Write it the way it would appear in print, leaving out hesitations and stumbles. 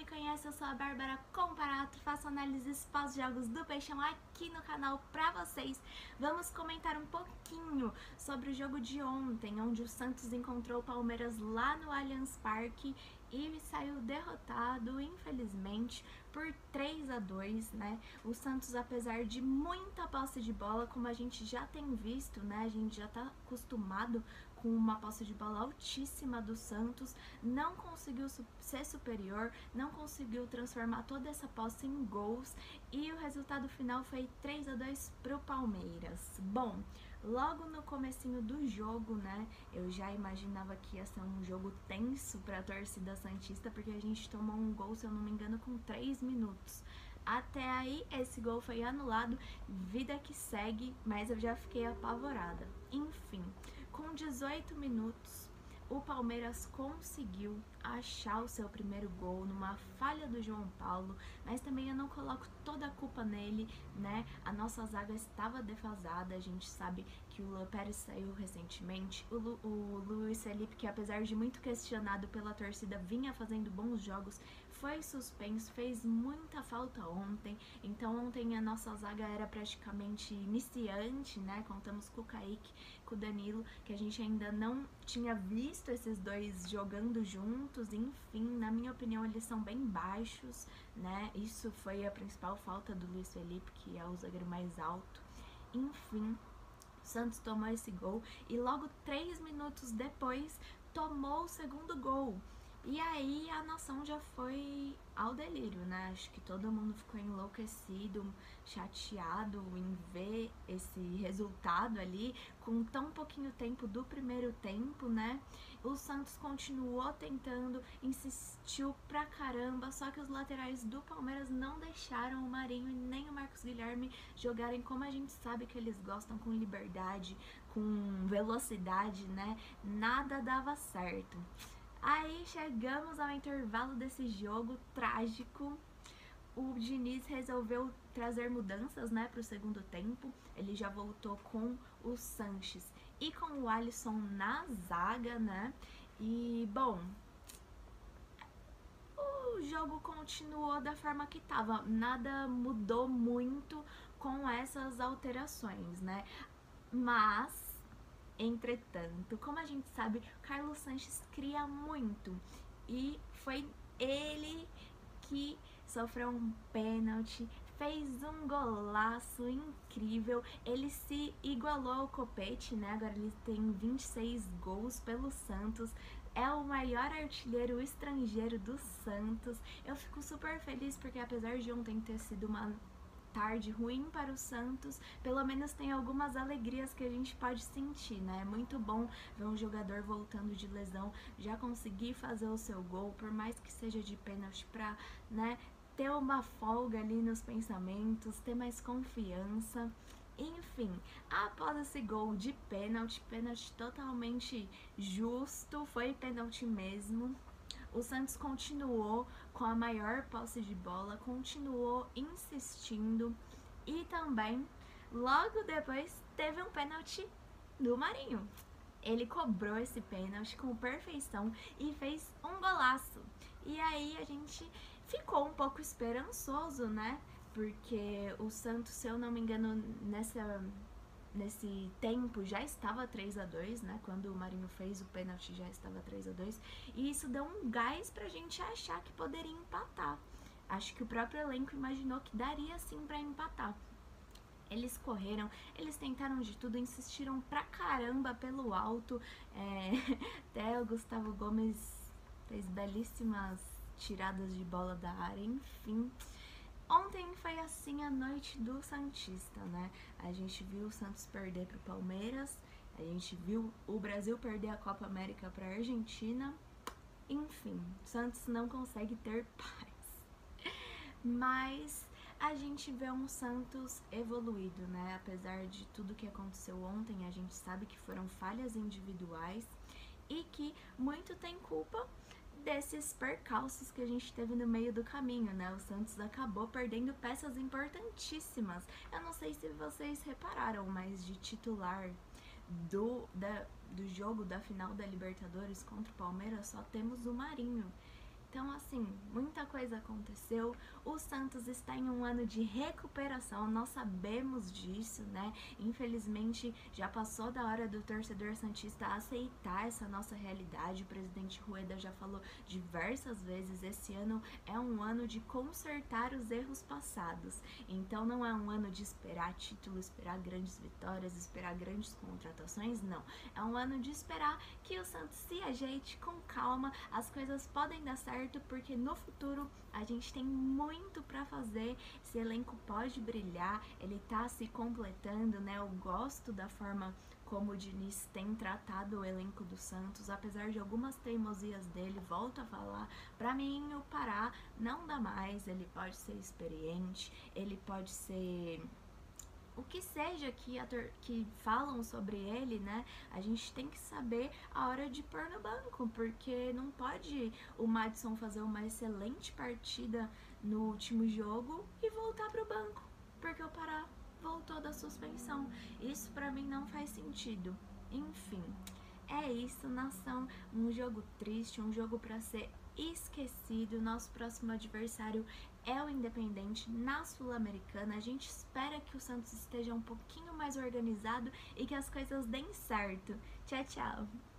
me conhece, eu sou a Bárbara Comparato, faço análises pós-jogos do Peixão aqui no canal pra vocês. Vamos comentar um pouquinho sobre o jogo de ontem, onde o Santos encontrou o Palmeiras lá no Allianz Parque e saiu derrotado, infelizmente, por 3-2, né? O Santos, apesar de muita posse de bola, como a gente já tem visto, né? A gente já tá acostumado com uma posse de bola altíssima do Santos, não conseguiu ser superior, não conseguiu transformar toda essa posse em gols e o resultado final foi 3-2 pro Palmeiras. Bom, logo no comecinho do jogo, né, eu já imaginava que ia ser um jogo tenso para a torcida santista, porque a gente tomou um gol, se eu não me engano, com 3 minutos. Até aí, esse gol foi anulado, vida que segue, mas eu já fiquei apavorada. Enfim, com 18 minutos, o Palmeiras conseguiu achar o seu primeiro gol numa falha do João Paulo, mas também eu não coloco toda a culpa nele, né? A nossa zaga estava defasada, a gente sabe que o Luan Pérez saiu recentemente, o Luiz Felipe, que apesar de muito questionado pela torcida, vinha fazendo bons jogos, foi suspenso, fez muita falta ontem, então ontem a nossa zaga era praticamente iniciante, né? Contamos com o Kaique, com o Danilo, que a gente ainda não tinha visto esses dois jogando juntos, enfim, na minha opinião eles são bem baixos, né? Isso foi a principal falta do Luiz Felipe, que é o zagueiro mais alto, enfim. O Santos tomou esse gol e logo 3 minutos depois tomou o segundo gol. E aí a nação já foi ao delírio, né? Acho que todo mundo ficou enlouquecido, chateado em ver esse resultado ali com tão pouquinho tempo do primeiro tempo, né? O Santos continuou tentando, insistiu pra caramba, só que os laterais do Palmeiras não deixaram o Marinho e nem o Marcos Guilherme jogarem como a gente sabe que eles gostam, com liberdade, com velocidade, né? Nada dava certo. Aí chegamos ao intervalo desse jogo trágico. O Diniz resolveu trazer mudanças, né, para o segundo tempo. Ele já voltou com o Sanches e com o Alisson na zaga, né? E, bom, o jogo continuou da forma que estava. Nada mudou muito com essas alterações, né? Mas entretanto, como a gente sabe, Carlos Sanches cria muito e foi ele que sofreu um pênalti, fez um golaço incrível, ele se igualou ao Copete, né? Agora ele tem 26 gols pelo Santos, é o maior artilheiro estrangeiro do Santos. Eu fico super feliz porque apesar de ontem ter sido uma tarde ruim para o Santos, pelo menos tem algumas alegrias que a gente pode sentir, né? É muito bom ver um jogador voltando de lesão, já conseguir fazer o seu gol, por mais que seja de pênalti, pra, né, ter uma folga ali nos pensamentos, ter mais confiança. Enfim, após esse gol de pênalti totalmente justo, foi pênalti mesmo, o Santos continuou com a maior posse de bola, continuou insistindo e também, logo depois, teve um pênalti do Marinho. Ele cobrou esse pênalti com perfeição e fez um golaço. E aí a gente ficou um pouco esperançoso, né? Porque o Santos, se eu não me engano, nesse tempo já estava 3-2, né? Quando o Marinho fez o pênalti já estava 3-2, e isso deu um gás pra gente achar que poderia empatar. Acho que o próprio elenco imaginou que daria sim pra empatar. Eles correram, eles tentaram de tudo, insistiram pra caramba pelo alto, até o Gustavo Gomes fez belíssimas tiradas de bola da área, enfim. Ontem foi assim a noite do Santista, né? A gente viu o Santos perder pro Palmeiras, a gente viu o Brasil perder a Copa América pra Argentina. Enfim, o Santos não consegue ter paz. Mas a gente vê um Santos evoluído, né? Apesar de tudo que aconteceu ontem, a gente sabe que foram falhas individuais e que muito tem culpa desses percalços que a gente teve no meio do caminho, né? O Santos acabou perdendo peças importantíssimas. Eu não sei se vocês repararam, mas de titular do jogo da final da Libertadores contra o Palmeiras só temos o Marinho. Então, assim, muita coisa aconteceu. O Santos está em um ano de recuperação, nós sabemos disso, né? Infelizmente, já passou da hora do torcedor santista aceitar essa nossa realidade. O presidente Rueda já falou diversas vezes, esse ano é um ano de consertar os erros passados. Então, não é um ano de esperar título, esperar grandes vitórias, esperar grandes contratações, não. É um ano de esperar que o Santos se ajeite com calma, as coisas podem dar certo, porque no futuro a gente tem muito pra fazer, esse elenco pode brilhar, ele tá se completando, né? Eu gosto da forma como o Diniz tem tratado o elenco do Santos, apesar de algumas teimosias dele, volto a falar, pra mim o Pará não dá mais, ele pode ser experiente, ele pode ser o que seja que falam sobre ele, né? A gente tem que saber a hora de pôr no banco, porque não pode o Madison fazer uma excelente partida no último jogo e voltar pro banco, porque o Pará voltou da suspensão. Isso pra mim não faz sentido. Enfim, é isso, nação. Um jogo triste, um jogo pra ser esquecido. Nosso próximo adversário é o Independente na Sul-Americana. A gente espera que o Santos esteja um pouquinho mais organizado e que as coisas deem certo. Tchau, tchau!